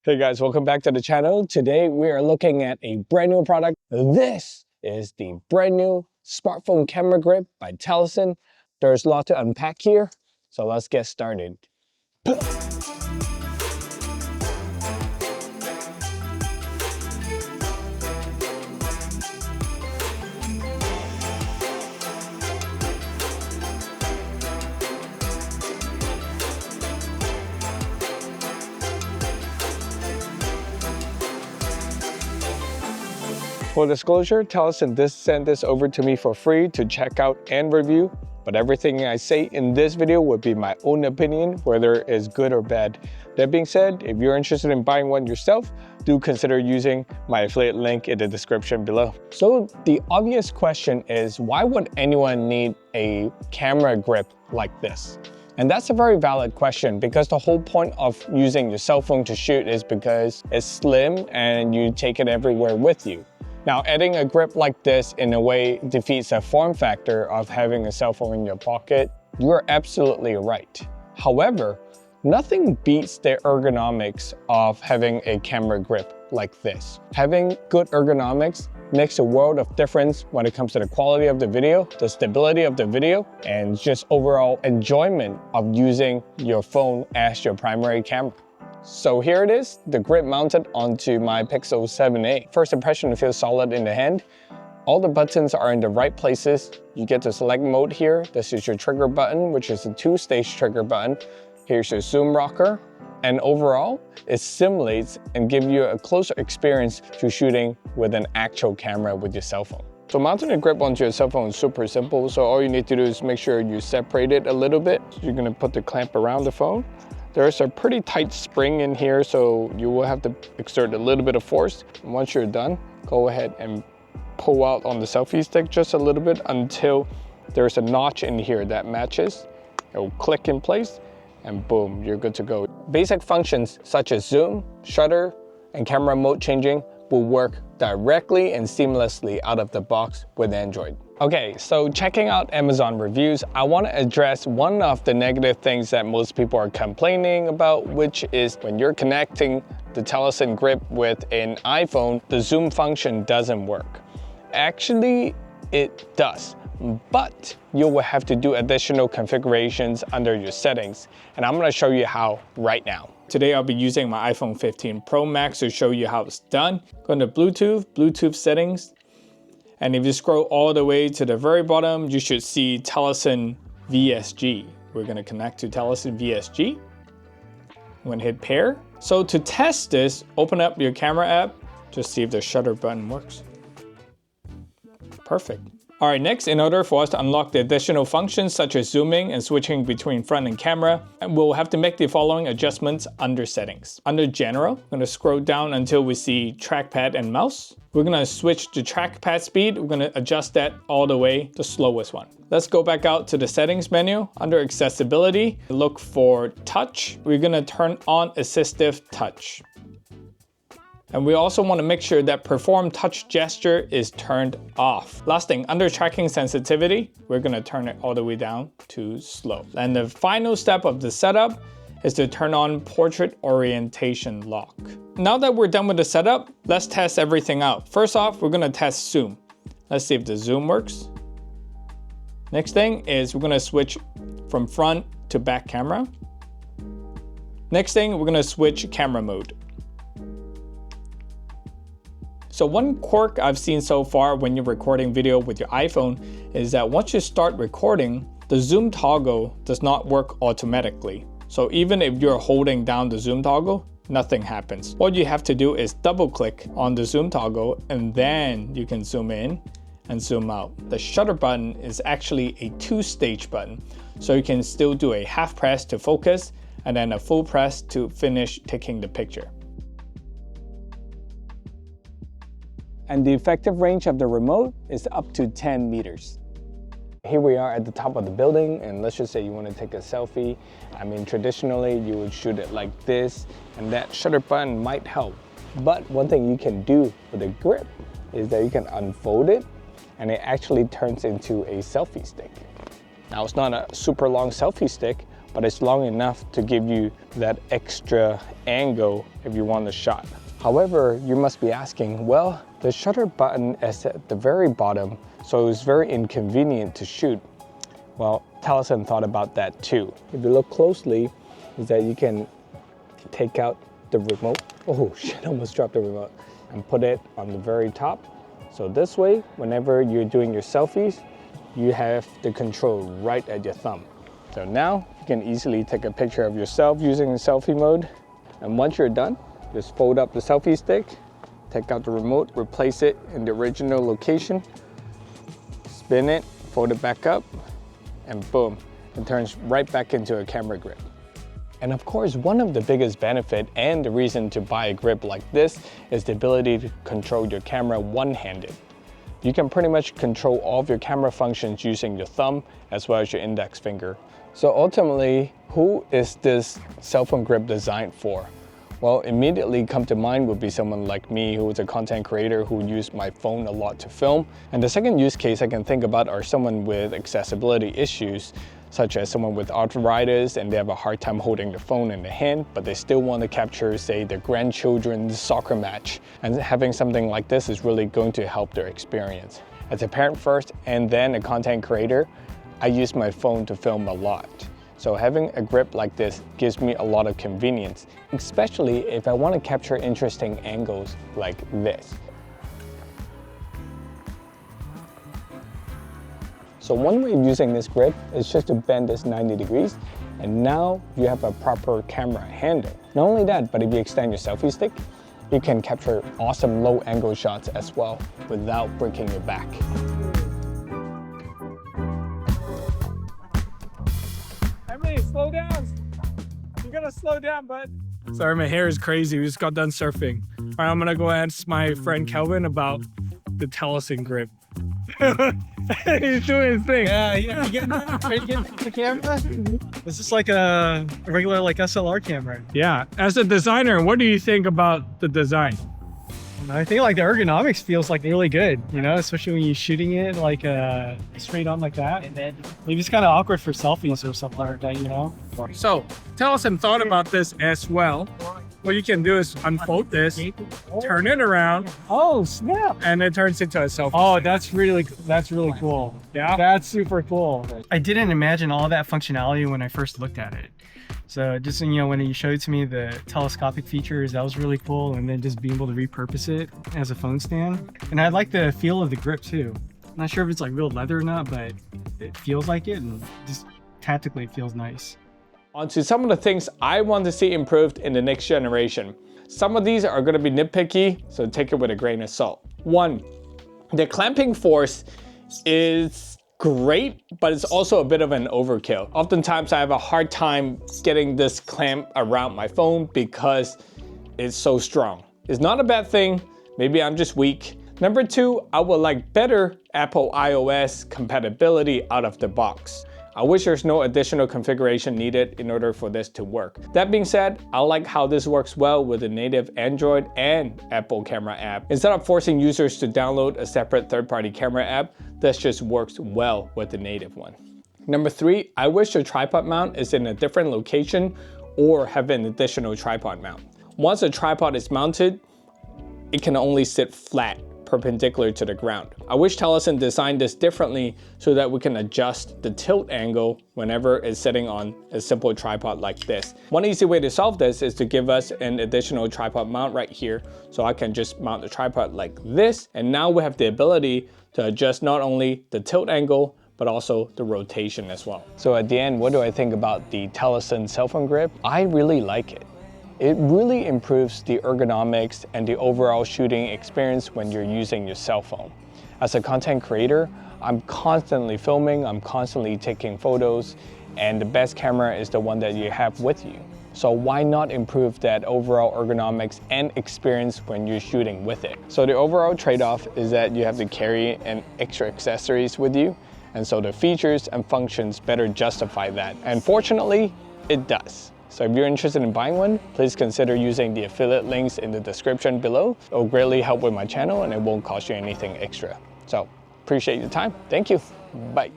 Hey guys, welcome back to the channel. Today we are looking at a brand new product. This is the brand new smartphone camera grip by Telesin. There's a lot to unpack here, so let's get started. Full disclosure, Telesin sent this over to me for free to check out and review, but everything I say in this video would be my own opinion, whether it is good or bad. That being said, if you're interested in buying one yourself, do consider using my affiliate link in the description below. So the obvious question is, why would anyone need a camera grip like this? And that's a very valid question, because the whole point of using your cell phone to shoot is because it's slim and you take it everywhere with you. Now, adding a grip like this in a way defeats the form factor of having a cell phone in your pocket. You are absolutely right. However, nothing beats the ergonomics of having a camera grip like this. Having good ergonomics makes a world of difference when it comes to the quality of the video, the stability of the video, and just overall enjoyment of using your phone as your primary camera. So here it is, the grip mounted onto my Pixel 7a. First impression, it feels solid in the hand. All the buttons are in the right places. You get the select mode here. This is your trigger button, which is a two-stage trigger button. Here's your zoom rocker. And overall, it simulates and gives you a closer experience to shooting with an actual camera with your cell phone. So mounting a grip onto your cell phone is super simple. So all you need to do is make sure you separate it a little bit. So you're gonna put the clamp around the phone. There's a pretty tight spring in here, so you will have to exert a little bit of force. And once you're done, go ahead and pull out on the selfie stick just a little bit until there's a notch in here that matches. It will click in place and boom, you're good to go. Basic functions such as zoom, shutter, and camera mode changing will work directly and seamlessly out of the box with Android. Okay, so checking out Amazon reviews, I want to address one of the negative things that most people are complaining about, which is when you're connecting the Telesin grip with an iPhone, the zoom function doesn't work. Actually, it does, but you will have to do additional configurations under your settings, and I'm going to show you how right now. Today I'll be using my iPhone 15 Pro Max to show you how it's done. Go into Bluetooth settings, and if you scroll all the way to the very bottom, you should see Telesin VSG. We're going to connect to Telesin VSG. I'm going to hit pair. So to test this, open up your camera app, just see if the shutter button works. Perfect. All right, next, in order for us to unlock the additional functions such as zooming and switching between front and camera, we'll have to make the following adjustments under settings. Under general, I'm going to scroll down until we see trackpad and mouse. We're going to switch the trackpad speed. We're going to adjust that all the way to the slowest one. Let's go back out to the settings menu. Under accessibility, look for touch. We're going to turn on assistive touch. And we also want to make sure that perform touch gesture is turned off. Last thing, under tracking sensitivity, we're going to turn it all the way down to slow. And the final step of the setup is to turn on portrait orientation lock. Now that we're done with the setup, let's test everything out. First off, we're going to test zoom. Let's see if the zoom works. Next thing is we're going to switch from front to back camera. Next thing, we're going to switch camera mode. So one quirk I've seen so far when you're recording video with your iPhone is that once you start recording, the zoom toggle does not work automatically. So even if you're holding down the zoom toggle, nothing happens. What you have to do is double click on the zoom toggle and then you can zoom in and zoom out. The shutter button is actually a two-stage button. So you can still do a half press to focus and then a full press to finish taking the picture. And the effective range of the remote is up to 10 meters. Here we are at the top of the building, and let's just say you want to take a selfie. I mean, traditionally you would shoot it like this, and that shutter button might help. But one thing you can do with a grip is that you can unfold it, and it actually turns into a selfie stick. Now, it's not a super long selfie stick, but it's long enough to give you that extra angle if you want the shot. However, you must be asking, well, the shutter button is at the very bottom, so it's very inconvenient to shoot. Well, Taliesin thought about that too. If you look closely, is that you can take out the remote. Oh shit, I almost dropped the remote. And put it on the very top. So this way, whenever you're doing your selfies, you have the control right at your thumb. So now you can easily take a picture of yourself using the selfie mode. And once you're done, just fold up the selfie stick, take out the remote, replace it in the original location, spin it, fold it back up, and boom, it turns right back into a camera grip. And of course, one of the biggest benefits and the reason to buy a grip like this is the ability to control your camera one-handed. You can pretty much control all of your camera functions using your thumb as well as your index finger. So ultimately, who is this cell phone grip designed for? Well, immediately come to mind would be someone like me who is a content creator who used my phone a lot to film. And the second use case I can think about are someone with accessibility issues, such as someone with arthritis and they have a hard time holding the phone in the hand, but they still want to capture, say, their grandchildren's soccer match. And having something like this is really going to help their experience. As a parent first and then a content creator, I use my phone to film a lot. So having a grip like this gives me a lot of convenience, especially if I want to capture interesting angles like this. So one way of using this grip is just to bend this 90 degrees, and now you have a proper camera handle. Not only that, but if you extend your selfie stick, you can capture awesome low angle shots as well without breaking your back. Emily, slow down. You gotta slow down, bud. Sorry, my hair is crazy. We just got done surfing. All right, I'm gonna go ask my friend Kelvin about the Taliesin grip. He's doing his thing. Yeah, you getting the camera? This is like a regular SLR camera. Yeah. As a designer, what do you think about the design? I think the ergonomics feels really good, especially when you're shooting it straight on like that. And then maybe it's kind of awkward for selfies or something like that, So, Taliesin thought about this as well. What you can do is unfold this, turn it around. Oh, snap. And it turns into a selfie. Oh, that's really cool. Yeah. That's super cool. I didn't imagine all that functionality when I first looked at it. So just, when you showed it to me, the telescopic features, that was really cool. And then just being able to repurpose it as a phone stand. And I like the feel of the grip too. I'm not sure if it's real leather or not, but it feels like it, and just tactically it feels nice. On to some of the things I want to see improved in the next generation. Some of these are going to be nitpicky, so take it with a grain of salt. 1, the clamping force is great, but it's also a bit of an overkill. Oftentimes I have a hard time getting this clamp around my phone because it's so strong. It's not a bad thing, maybe I'm just weak. Number 2, I would like better Apple iOS compatibility out of the box. I wish there's no additional configuration needed in order for this to work. That being said, I like how this works well with the native Android and Apple camera app. Instead of forcing users to download a separate third-party camera app, this just works well with the native one. Number 3, I wish the tripod mount is in a different location or have an additional tripod mount. Once a tripod is mounted, it can only sit flat, perpendicular to the ground. I wish Taliesin designed this differently so that we can adjust the tilt angle whenever it's sitting on a simple tripod like this. One easy way to solve this is to give us an additional tripod mount right here, so I can just mount the tripod like this, and now we have the ability to adjust not only the tilt angle but also the rotation as well. So at the end, what do I think about the Taliesin cell phone grip? I really like it. It really improves the ergonomics and the overall shooting experience when you're using your cell phone. As a content creator, I'm constantly filming, I'm constantly taking photos, and the best camera is the one that you have with you. So why not improve that overall ergonomics and experience when you're shooting with it? So the overall trade-off is that you have to carry an extra accessories with you, and so the features and functions better justify that. And fortunately, it does. So if you're interested in buying one, please consider using the affiliate links in the description below. It will greatly help with my channel and it won't cost you anything extra. So appreciate your time. Thank you. Bye.